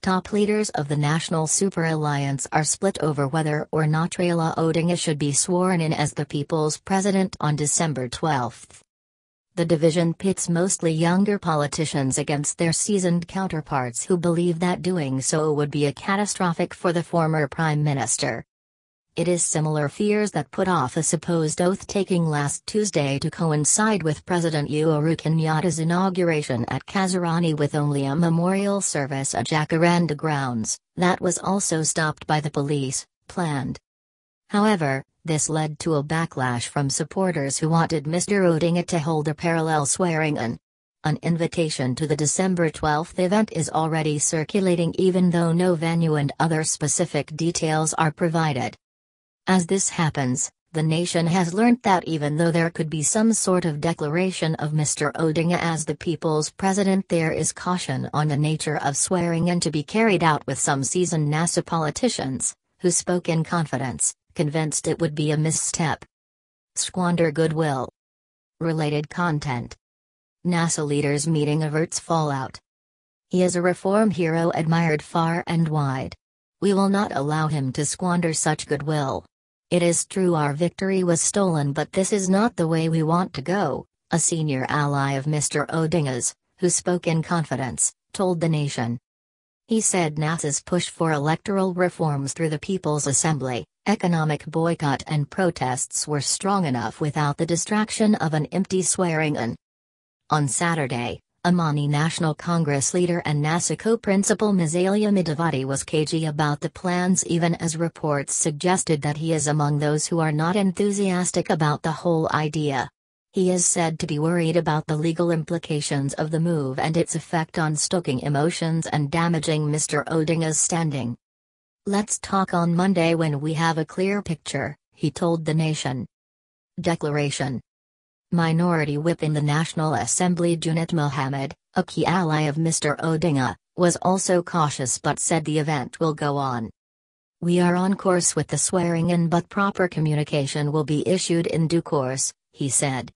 Top leaders of the National Super Alliance are split over whether or not Raila Odinga should be sworn in as the people's president on December 12. The division pits mostly younger politicians against their seasoned counterparts who believe that doing so would be a catastrophic for the former prime minister. It is similar fears that put off a supposed oath-taking last Tuesday to coincide with President Uhuru Kenyatta's inauguration at Kasarani, with only a memorial service at Jacaranda grounds, that was also stopped by the police, planned. However, this led to a backlash from supporters who wanted Mr Odinga to hold a parallel swearing-in. An invitation to the December 12 event is already circulating, even though no venue and other specific details are provided. As this happens, the nation has learnt that even though there could be some sort of declaration of Mr Odinga as the people's president, there is caution on the nature of swearing in to be carried out, with some seasoned NASA politicians, who spoke in confidence, convinced it would be a misstep. Squander goodwill. Related content. NASA leaders meeting averts fallout. He is a reform hero admired far and wide. We will not allow him to squander such goodwill. It is true our victory was stolen, but this is not the way we want to go, a senior ally of Mr Odinga's, who spoke in confidence, told the nation. He said NASA's push for electoral reforms through the People's Assembly, economic boycott and protests were strong enough without the distraction of an empty swearing-in. On Saturday, Amani National Congress leader and NASA co-principal Musalia Mudavadi was cagey about the plans, even as reports suggested that he is among those who are not enthusiastic about the whole idea. He is said to be worried about the legal implications of the move and its effect on stoking emotions and damaging Mr Odinga's standing. "Let's talk on Monday when we have a clear picture," he told the nation. Declaration. Minority Whip in the National Assembly Junit Mohammed, a key ally of Mr Odinga, was also cautious but said the event will go on. "We are on course with the swearing-in, but proper communication will be issued in due course," he said.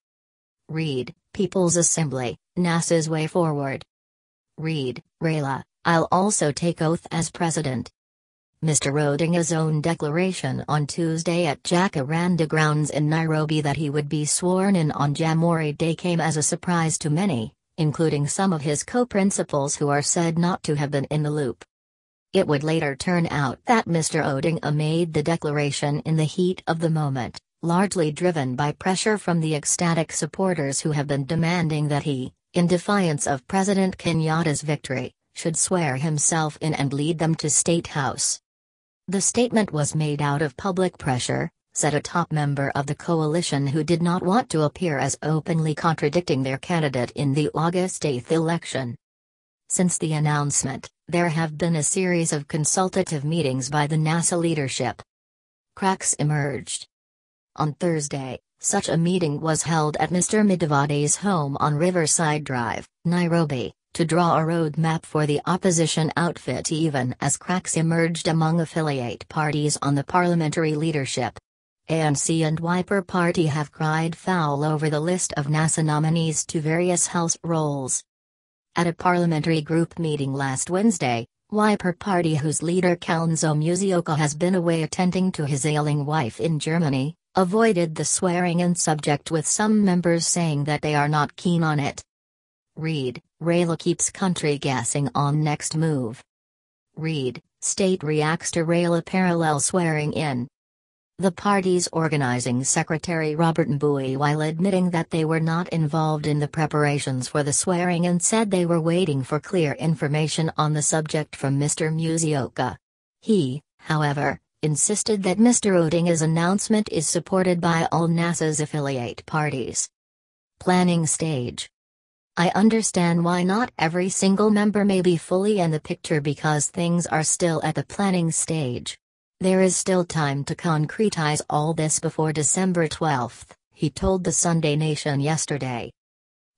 Read, People's Assembly, NASA's way forward. Read, Raila, I'll also take oath as president. Mr Odinga's own declaration on Tuesday at Jacaranda grounds in Nairobi that he would be sworn in on Jamhuri Day came as a surprise to many, including some of his co-principals who are said not to have been in the loop. It would later turn out that Mr Odinga made the declaration in the heat of the moment, largely driven by pressure from the ecstatic supporters who have been demanding that he, in defiance of President Kenyatta's victory, should swear himself in and lead them to State House. The statement was made out of public pressure, said a top member of the coalition who did not want to appear as openly contradicting their candidate in the August 8 election. Since the announcement, there have been a series of consultative meetings by the NASA leadership. Cracks emerged. On Thursday, such a meeting was held at Mr Mudavadi's home on Riverside Drive, Nairobi, to draw a roadmap for the opposition outfit, even as cracks emerged among affiliate parties on the parliamentary leadership. ANC and Wiper Party have cried foul over the list of NASA nominees to various House roles. At a parliamentary group meeting last Wednesday, Wiper Party, whose leader Kalonzo Musyoka has been away attending to his ailing wife in Germany, avoided the swearing-in subject, with some members saying that they are not keen on it. Read, Raila keeps country guessing on next move. Read, State reacts to Raila parallel swearing in. The party's organizing secretary Robert Mbui, while admitting that they were not involved in the preparations for the swearing-in, said they were waiting for clear information on the subject from Mr Musyoka. He, however, insisted that Mr Odinga's announcement is supported by all NASA's affiliate parties. Planning stage. I understand why not every single member may be fully in the picture, because things are still at the planning stage. There is still time to concretize all this before December 12, he told the Sunday Nation yesterday.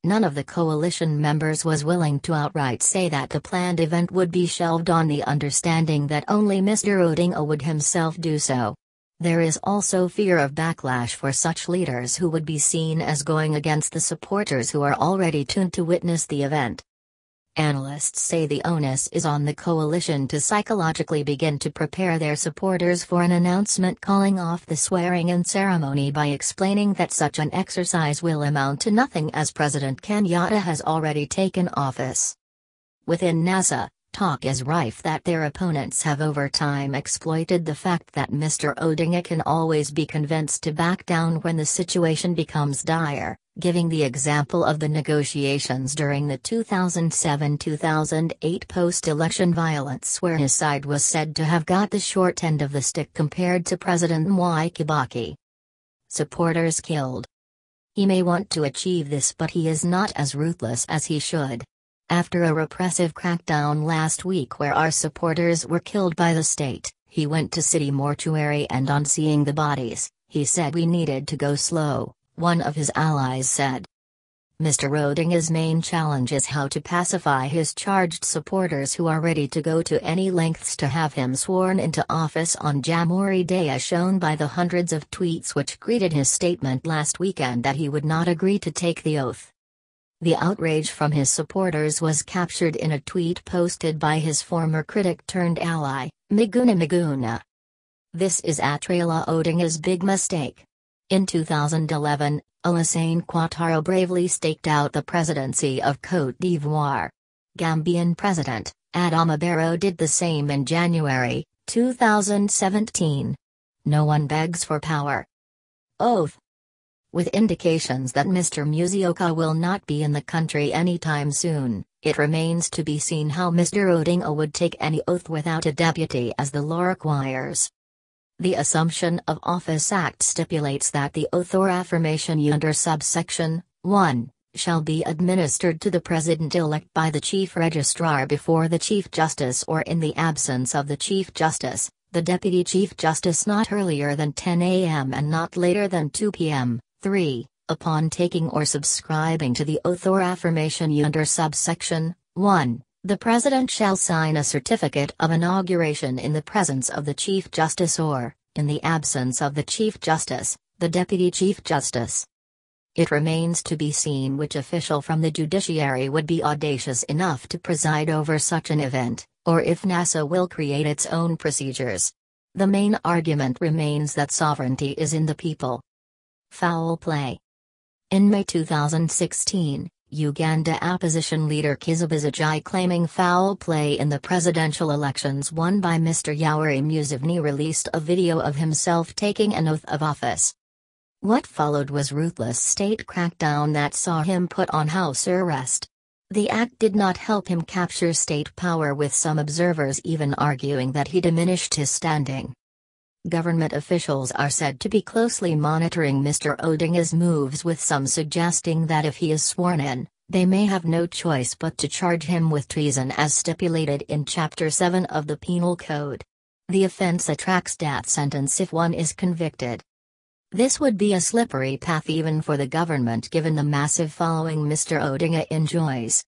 None of the coalition members was willing to outright say that the planned event would be shelved, on the understanding that only Mr Odinga would himself do so. There is also fear of backlash for such leaders who would be seen as going against the supporters who are already tuned to witness the event. Analysts say the onus is on the coalition to psychologically begin to prepare their supporters for an announcement calling off the swearing-in ceremony by explaining that such an exercise will amount to nothing as President Kenyatta has already taken office. Within NASA, talk is rife that their opponents have over time exploited the fact that Mr. Odinga can always be convinced to back down when the situation becomes dire, giving the example of the negotiations during the 2007-2008 post-election violence where his side was said to have got the short end of the stick compared to President Mwai Kibaki. Supporters killed. He may want to achieve this, but he is not as ruthless as he should. After a repressive crackdown last week where our supporters were killed by the state, he went to city mortuary and on seeing the bodies, he said we needed to go slow, one of his allies said. Mr. Odinga's main challenge is how to pacify his charged supporters who are ready to go to any lengths to have him sworn into office on Jamhuri Day, as shown by the hundreds of tweets which greeted his statement last weekend that he would not agree to take the oath. The outrage from his supporters was captured in a tweet posted by his former critic-turned-ally, Miguna Miguna. This is at Raila Odinga's big mistake. In 2011, Alassane Ouattara bravely staked out the presidency of Côte d'Ivoire. Gambian President, Adama Barrow did the same in January 2017. No one begs for power. Oath. With indications that Mr. Musyoka will not be in the country anytime soon, it remains to be seen how Mr. Odinga would take any oath without a deputy, as the law requires. The Assumption of Office Act stipulates that the oath or affirmation under subsection 1 shall be administered to the President-elect by the Chief Registrar before the Chief Justice, or in the absence of the Chief Justice, the Deputy Chief Justice, not earlier than 10 a.m. and not later than 2 p.m. 3. Upon taking or subscribing to the oath or affirmation under subsection 1, the President shall sign a certificate of inauguration in the presence of the Chief Justice or, in the absence of the Chief Justice, the Deputy Chief Justice. It remains to be seen which official from the judiciary would be audacious enough to preside over such an event, or if NASA will create its own procedures. The main argument remains that sovereignty is in the people. Foul play. In May 2016, Uganda opposition leader Kizza Besigye claiming foul play in the presidential elections won by Mr. Yoweri Museveni released a video of himself taking an oath of office. What followed was ruthless state crackdown that saw him put on house arrest. The act did not help him capture state power, with some observers even arguing that he diminished his standing. Government officials are said to be closely monitoring Mr. Odinga's moves, with some suggesting that if he is sworn in, they may have no choice but to charge him with treason as stipulated in Chapter 7 of the Penal Code. The offense attracts death sentence if one is convicted. This would be a slippery path even for the government given the massive following Mr. Odinga enjoys.